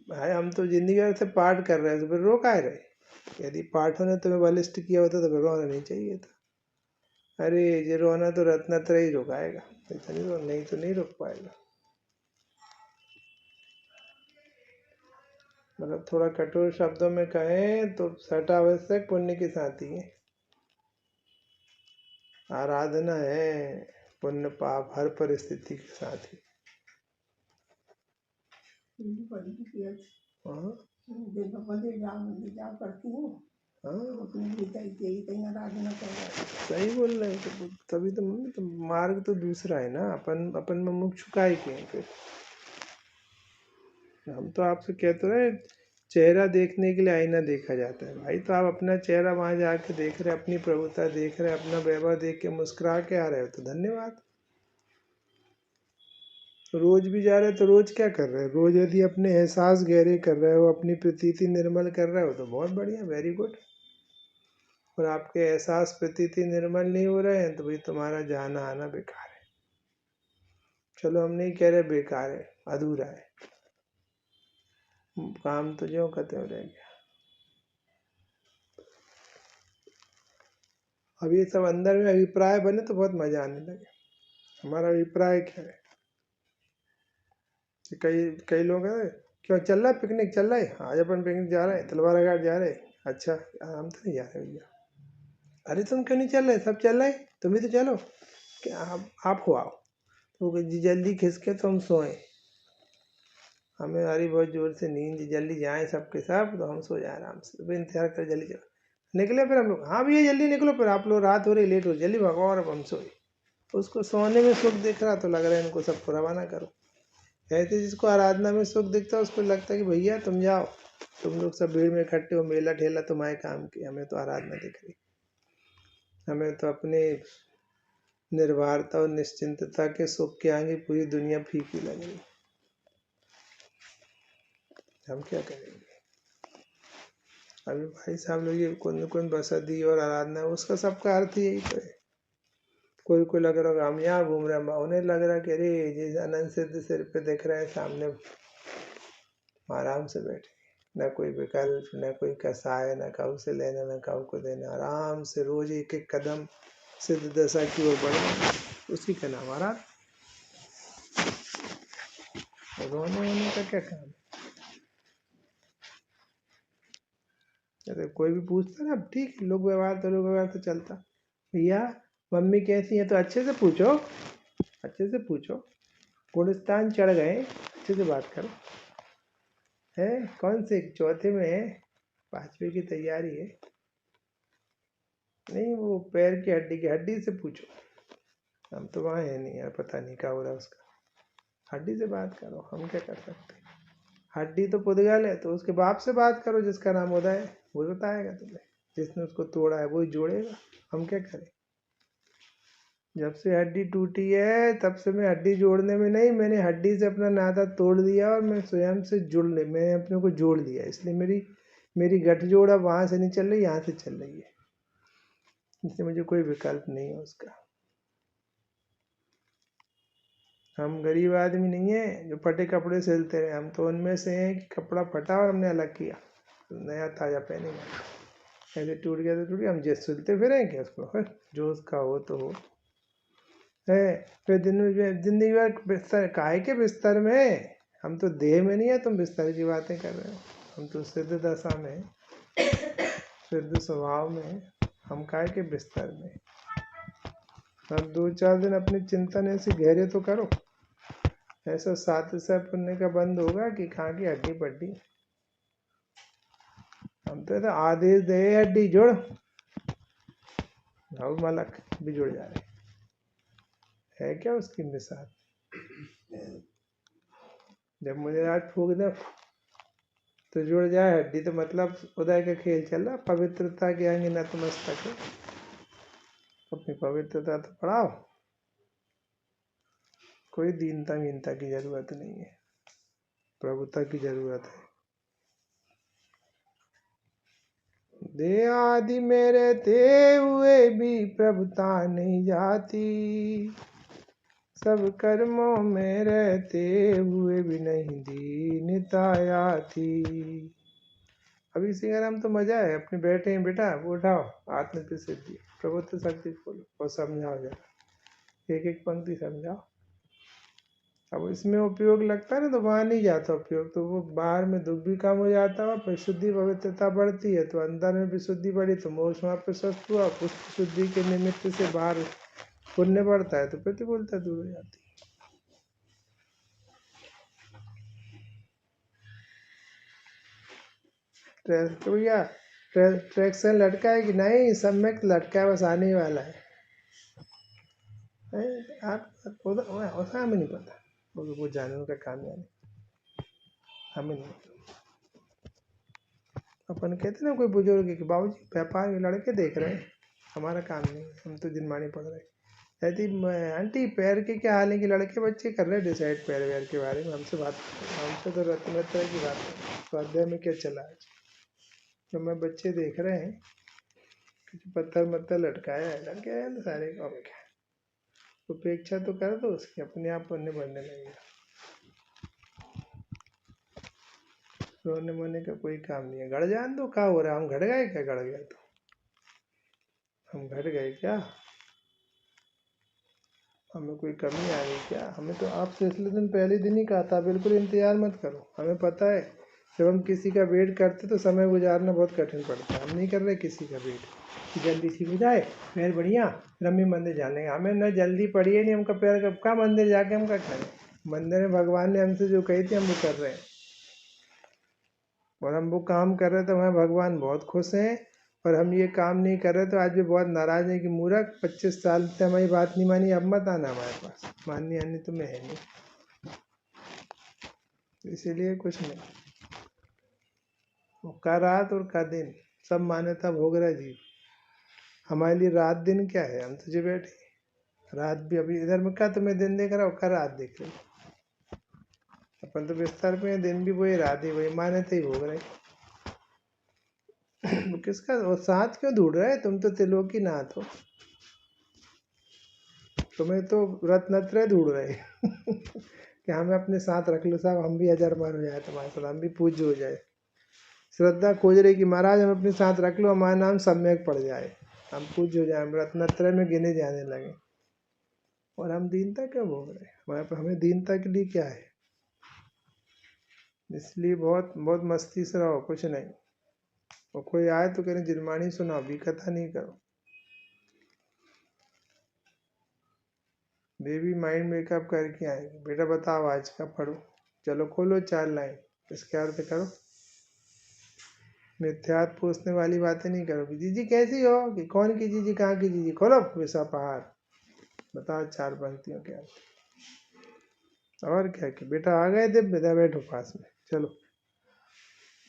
भाई हम तो जिंदगी भर से पाठ कर रहे हैं, तो फिर रो काहे रहे। यदि पाठों ने तुम्हें बलिष्ठ किया होता तो फिर रोना नहीं चाहिए था। अरे ये रोना तो रत्नत्रय ही रुकाएगा, ऐसा नहीं नहीं तो नहीं रुक पाएगा। मतलब थोड़ा कठोर शब्दों में कहें तो छठ आवश्यक पुण्य के साथ ही है। आराधना है पुण्य पाप हर परिस्थिति के साथ ही। हाँ सही बोल रहे हैं। तो तभी तो मार्ग तो दूसरा है ना, अपन में मुख छुकाए के फिर। हम तो आपसे कहते रहे चेहरा देखने के लिए आईना देखा जाता है। भाई तो आप अपना चेहरा वहां जाके देख रहे, अपनी प्रभुता देख रहे, अपना व्यवहार देख के मुस्कुरा के आ रहे हो तो धन्यवाद। रोज भी जा रहे हो तो रोज क्या कर रहे हो, रोज यदि अपने एहसास गहरे कर रहे हो, अपनी प्रतीति निर्मल कर रहे हो तो बहुत बढ़िया, वेरी गुड। और आपके एहसास प्रतीति निर्मल नहीं हो रहे हैं तो भाई तुम्हारा जाना आना बेकार है। चलो हम नहीं कह रहे बेकार है, अधूरा है। काम तो जो कहते हो रह गया। अब ये सब अंदर में अभिप्राय बने तो बहुत मजा आने लगे। हमारा अभिप्राय क्या है? कई कई लोग हैं, क्यों चल रहा है पिकनिक, चल रहा है, आज अपन पिकनिक जा रहे हैं, तलवारा घाट जा रहे हैं। अच्छा, हम तो नहीं जा रहे भैया। अरे तुम क्यों नहीं चल रहे? सब चल रहे हैं, तुम भी तो चलो। क्या आप हो आओ तो जल्दी खिसके तो हम सोएं। हमें आ रही बहुत जोर से नींद, जल्दी जाएं सबके सब, तो हम सो जाए आराम से। फिर इंतजार कर, जल्दी चलो निकले। फिर हम लोग, हाँ भैया जल्दी निकलो, फिर आप लोग रात हो रही, लेट हो, जल्दी भगवान, और अब हम सोए। उसको सोने में सुख दिख रहा तो लग रहा है इनको सबको रवाना करो। ऐसे जिसको आराधना में सुख दिखता है उसको लगता है कि भैया तुम जाओ, तुम लोग सब भीड़ में इकट्ठे हो, मेला ठेला तुम्हारे काम की, हमें तो आराधना दिख रही। हमें तो अपनी निर्भरता और निश्चिंतता के सुख के आगे पूरी दुनिया फीकी लग रही। हम क्या करेंगे? अभी भाई साहब लोग ये कौन बसदी और आराधना, उसका सबका अर्थ यही तो है। कोई लग रहा होगा हम यहाँ घूम रहे हैं, उन्हें लग रहा कि अरे जिस अनंत सिर पे दिख रहा है सामने, आराम से बैठे, न कोई विकल्प, न कोई कसाय, न काऊ से लेना, न काऊ को देना, आराम से रोज एक एक कदम सिद्ध दशा की ओर बढ़े, उसी का नाम आराम। रोने वोने का क्या काम है? अरे कोई भी पूछता ना, ठीक लोग व्यवहार तो चलता। भैया मम्मी कैसी है, तो अच्छे से पूछो, अच्छे से पूछो। गुलिस्तान चढ़ गए, अच्छे से बात करो। है कौन से चौथे में है, पांचवे की तैयारी है? नहीं, वो पैर की हड्डी से पूछो। हम तो वहाँ है नहीं यार, पता नहीं क्या हो रहा है उसका। हड्डी से बात करो, हम क्या कर सकते हैं? हड्डी तो पुद्गल है, तो उसके बाप से बात करो जिसका नाम उदय है, वो बताएगा तुम्हें। जिसने उसको तोड़ा है वही जोड़ेगा, हम क्या करें? जब से हड्डी टूटी है तब से मैं हड्डी जोड़ने में नहीं, मैंने हड्डी से अपना नाता तोड़ दिया और मैं स्वयं से मैंने अपने को जोड़ लिया। इसलिए मेरी गठजोड़ अब वहाँ से नहीं चल रही, यहाँ से चल रही है। इसलिए मुझे कोई विकल्प नहीं है उसका। हम गरीब आदमी नहीं है जो फटे कपड़े सिलते रहे, हम तो उनमें से हैं कि कपड़ा फटा और हमने अलग किया, नया ताज़ा पहनेंगे। ऐसे टूट गया तो टूट गया, हम जैसे सिलते फिरें क्या उसको, जो उसका हो तो हो है। फिर जिंदगी भर बिस्तर, काहे के बिस्तर में? हम तो देह में नहीं है, तुम बिस्तर की बातें कर रहे हो। हम तो सिद्ध दशा में, सिद्ध स्वभाव में, हम काहे के बिस्तर में? अब 2-4 दिन अपनी चिंतन ऐसी गहरे तो करो। ऐसा साथ से पुण्य का बंद होगा कि कहाँ की हड्डी पड्डी। हम तो आदेश दे, हड्डी जोड़, मलक भी जुड़ जा रहे है क्या उसकी मिसाल? जब मुझे आज फूक दे तो जुड़ जाए हड्डी, तो मतलब उदय का खेल चल रहा। पवित्रता के अंग नतमस्तक है, अपनी पवित्रता तो बढ़ाओ। कोई दीनता वीनता की जरूरत नहीं है, प्रभुता की जरूरत है। दे आदि में रहते हुए भी प्रभुता नहीं जाती, सब कर्मों में रहते हुए भी नहीं दीनता आती। अभी सिंगाराम तो मजा है, अपने बैठे हैं बेटा, वो उठाओ आत्म सिद्धि, प्रभुत्व शक्ति खोलो और समझाओ जरा, एक एक पंक्ति समझाओ। अब इसमें उपयोग लगता है ना, तो वहाँ नहीं जाता उपयोग, तो वो बाहर में दुख भी कम हो जाता है, परिशुद्धि पवित्रता बढ़ती है, तो अंदर में विशुद्धि बढ़ी तो मोक्ष वहाँ पे स्वस्थ हुआ। पुष्प शुद्धि के निमित्त से बाहर पुण्य बढ़ता है तो प्रतिकूलता दूर हो जाती है। तो भैया ट्रैक्शन लटका है कि नहीं? सम्यक लटका है, बस आने वाला है। आप हमें नहीं पता, वो जानने का काम है, हमें नहीं। अपन कहते ना कोई बुजुर्ग कि बाबूजी व्यापार के लड़के देख रहे हैं, हमारा काम नहीं, हम तो जिनमानी पढ़ रहे हैं। कहती आंटी पैर के क्या हाल है कि लड़के बच्चे कर रहे हैं डिसाइड पैर वैर के बारे में, हमसे तो रत्न की बात है। स्वाध्याय में क्या चला है, तो मैं बच्चे देख रहे हैं कि पत्थर लटकाया है, लड़के हैं तो सारे, और क्या उपेक्षा तो कर दो उसकी, अपने आप पुण्य बढ़ने लगेगा। रोने मोने का कोई काम नहीं है। गड़ जान दो, क्या हो रहा है? हम घट गए क्या? गड़ गए तो हम घट गए क्या? हमें कोई कमी आ गई क्या? हमें तो आपसे इसलिए दिन पहले दिन ही कहा था बिल्कुल इंतजार मत करो। हमें पता है जब हम किसी का वेट करते तो समय गुजारना बहुत कठिन पड़ता है। हम नहीं कर रहे किसी का वेट कि जल्दी ठीक हो जाए फिर बढ़िया फिर हम भी मंदिर जाने। हमें न जल्दी पड़ी है नहीं, हम पैर कब का मंदिर जाके हम क्या करें? मंदिर में भगवान ने हमसे जो कही थी हम वो कर रहे हैं, और हम वो काम कर रहे तो हमारे भगवान बहुत खुश हैं। और हम ये काम नहीं कर रहे तो आज भी बहुत नाराज हैं कि मूर्ख 25 साल से हमारी बात नहीं मानी, अब मत आना हमारे पास। माननी आनी तुम्हें है नहीं, इसीलिए कुछ नहीं। वो का रात और का दिन सब मान्यता भोग रहा जीव। हमारे लिए रात दिन क्या है? हम तुझे बैठे रात भी अभी इधर में क्या तुम्हें दिन देख रहा हो, का रात देख रहे हो? अपन तो बिस्तर पे हैं, दिन भी वही रात ही वही, मान्यता ही भोग रहे। किसका वो साथ क्यों ढूंढ रहा है? तुम तो त्रिलोकी नाथ हो, तुम्हें तो रत्नत्रय ढूंढ रहे कि हमें अपने साथ रख लो साहब, हम भी हजार मार हो जाए तुम्हारे साथ, हम भी पूज्य हो जाए। श्रद्धा खोज रही कि महाराज हम अपने साथ रख लो, हमारा नाम सम्यक पड़ जाए, हम पूज्य हो जाए, हम रत्नत्रय में गिने जाने लगे। और हम दीनता क्यों भोग रहे हैं? हमें दीनता के लिए क्या है? इसलिए बहुत बहुत मस्ती से रहो, कुछ नहीं। और कोई आए तो कहें जिनमानी सुनाओ, भी कथा नहीं करो। बेबी माइंड मेकअप करके आएगी, बेटा बताओ आज का पढ़ो, चलो खोलो 4 लाइन, इसके अर्थ करो। मिथ्यात पूछने वाली बातें नहीं करोगी। जीजी कैसी हो? कि कौन की जीजी, कहाँ की जीजी? खोलो विषा पहाड़, बताओ 4 पंक्तियों के अर्थ। और क्या कि बेटा आ गए थे, बेटा बैठो पास में, चलो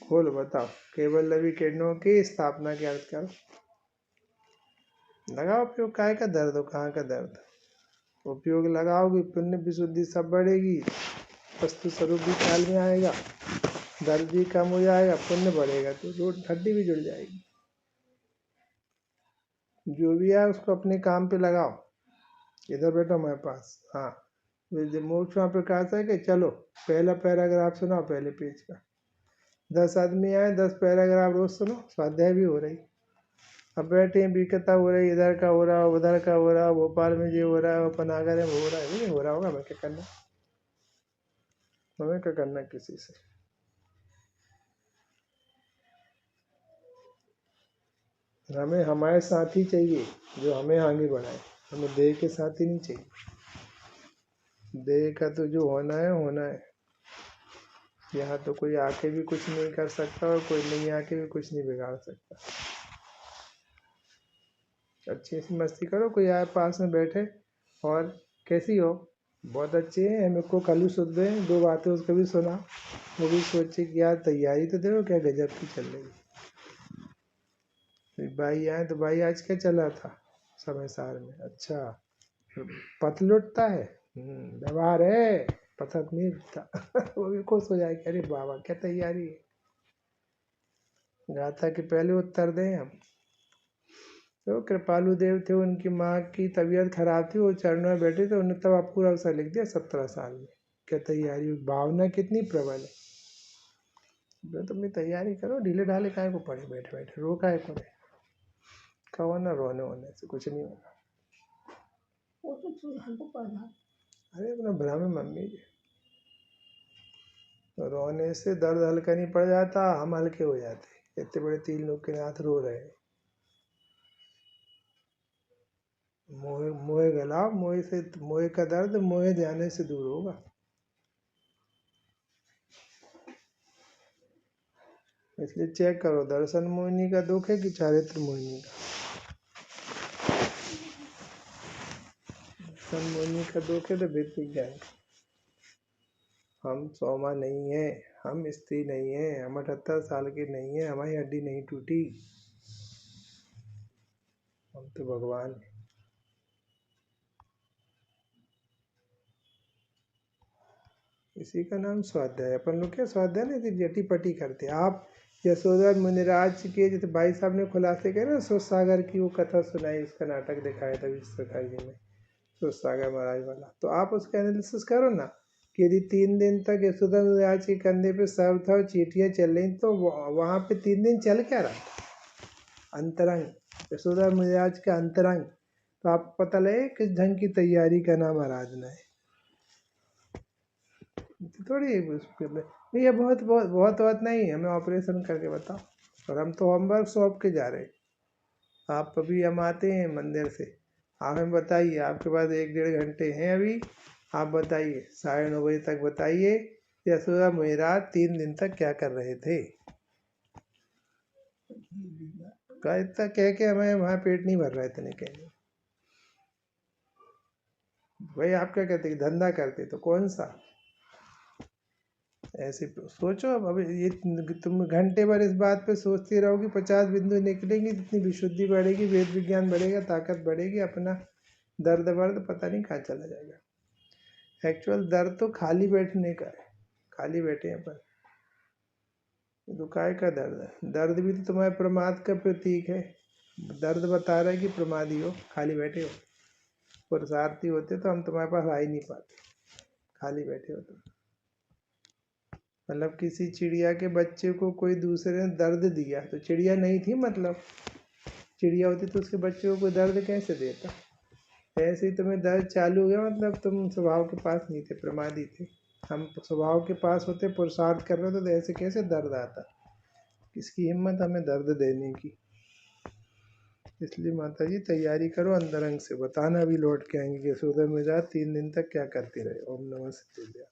खोलो बताओ। केवल लवी किरणों की स्थापना के अर्थ करो। लगाओ उपयोग, काय का दर्द हो, कहाँ का दर्द? उपयोग लगाओगे पुण्य विशुद्धि सब बढ़ेगी, वस्तु स्वरूप भी ख्याल में आएगा, दर्द भी कम हो जाएगा, पुण्य बढ़ेगा तो रोड हड्डी भी जुड़ जाएगी। जो भी है उसको अपने काम पे लगाओ। इधर बैठो हमारे पास। हाँ, मोक्ष वहाँ प्रकाश है कि चलो पहला पैराग्राफ सुनाओ, पहले पेज का। 10 आदमी आए, 10 पैराग्राफ रोज सुनो, स्वाध्याय भी हो रही। अब बैठे हैं, बीकता हो रही, इधर का हो रहा, उधर का हो रहा, भोपाल में ये हो रहा है, पनागर में हो रहा है, नहीं हो रहा होगा, हमें क्या करना? हमें क्या करना किसी से? हमें हमारे साथी चाहिए जो हमें आगे बढ़ाए, हमें देह के साथी नहीं चाहिए। देह का तो जो होना है होना है। यहाँ तो कोई आके भी कुछ नहीं कर सकता और कोई नहीं आके भी कुछ नहीं बिगाड़ सकता। अच्छी सी मस्ती करो, कोई आए पास में बैठे और कैसी हो, बहुत अच्छी है, मेरे को कल शुद्ध है, 2 बातें उसको भी सुना, वो भी सोचे कि यार तैयारी तो देखो क्या गजब की चल रही। भाई आए तो भाई आज क्या चला था समय सार में? अच्छा पथ लुटता है, व्यवहार है, पथक नहीं लुटता वो भी खुश हो जाए, अरे बाबा क्या तैयारी है। गाथा के पहले उत्तर दें हम। तो कृपालु देव थे, उनकी माँ की तबीयत खराब थी, वो चरणों में बैठे थे, उन्होंने तब पूरा अवसर लिख दिया 17 साल में। क्या तैयारी, भावना कितनी प्रबल है। तुम भी तैयारी करो, ढीले ढाले काहे को पड़े बैठे बैठे, रो काहे को रहे? कहो ना, रोने होने से कुछ नहीं होगा। वो तो हमको पढ़ा, अरे अपना भ्रम है मम्मी जी, रोने से दर्द हल्का नहीं पड़ जाता, हम हल्के हो जाते। इतने बड़े 3 लोग के नाथ रो रहे हैं। मोहे मोहे गलाओ, मोहे से, मोहे का दर्द मोहे जाने से दूर होगा। इसलिए चेक करो, दर्शन मोहिनी का दुख है कि चारित्र मोहिनी का? दर्शन मोहिनी का दुख है तो विद्युत ज्ञान। हम सौमा नहीं है, हम स्त्री नहीं है, हम 78 साल के नहीं है, हमारी हड्डी नहीं टूटी, हम तो भगवान है। इसी का नाम स्वाध्याय। अपन लोग क्या स्वाध्याय नहीं जटी पटी करते। आप यशोधर मुनिराज के जैसे भाई साहब ने खुलासे करे ना, सुर सागर की वो कथा सुनाई, उसका नाटक दिखाया था विश्व सरकार जी में, सुर सागर महाराज वाला, तो आप उसका एनालिसिस करो ना। कि यदि 3 दिन तक यशोदा महाराज के कंधे पे सर था और चींटियाँ चल रही तो वहाँ पे 3 दिन चल क्या रहा था? अंतरंग यशोदा महाराज का अंतरंग। तो आपको पता लगे किस ढंग की तैयारी का नाम आराधना है। थोड़ी ये बहुत बहुत बहुत बहुत नहीं, हमें ऑपरेशन करके बताओ। और हम तो होमवर्क सौंप के जा रहे। आप अभी हम आते हैं मंदिर से, आप हमें बताइए, आपके पास 1-1.5 घंटे हैं अभी। आप बताइए 9:30 बजे तक बताइए यशोदा महाराज 3 दिन तक क्या कर रहे थे। इतना कह के हमें वहाँ पेट नहीं भर रहा है इतने कहने। भाई आप क्या कहते धंधा करते तो कौन सा ऐसे सोचो। अब ये तुम घंटे भर इस बात पे सोचती रहोगी, 50 बिंदु निकलेंगे, जितनी विशुद्धि बढ़ेगी, वेद विज्ञान बढ़ेगा, ताकत बढ़ेगी, अपना दर्द वर्द पता नहीं कहाँ चला जाएगा। एक्चुअल दर्द तो खाली बैठने का है, खाली बैठे हैं पर तो काय का दर्द है? दर्द भी तो तुम्हारे प्रमाद का प्रतीक है। दर्द बता रहा है कि प्रमादी हो, खाली बैठे हो। पुरुषार्थी होते तो हम तुम्हारे पास आ ही नहीं पाते, खाली बैठे हो तुम। मतलब किसी चिड़िया के बच्चे को कोई दूसरे ने दर्द दिया तो चिड़िया नहीं थी, मतलब चिड़िया होती तो उसके बच्चे को कोई दर्द कैसे देता? ऐसे ही तुम्हें दर्द चालू हो गया, मतलब तुम स्वभाव के पास नहीं थे, प्रमादी थे। हम स्वभाव के पास होते, पुरुषार्थ कर रहे थे, तो ऐसे कैसे दर्द आता? किसकी हिम्मत हमें दर्द देने की? इसलिए माता जी तैयारी करो अंतरंग से, बताना भी लौट के आएंगे कि यशोदा महाराज 3 दिन तक क्या करते रहे। ओम नमः शिवाय।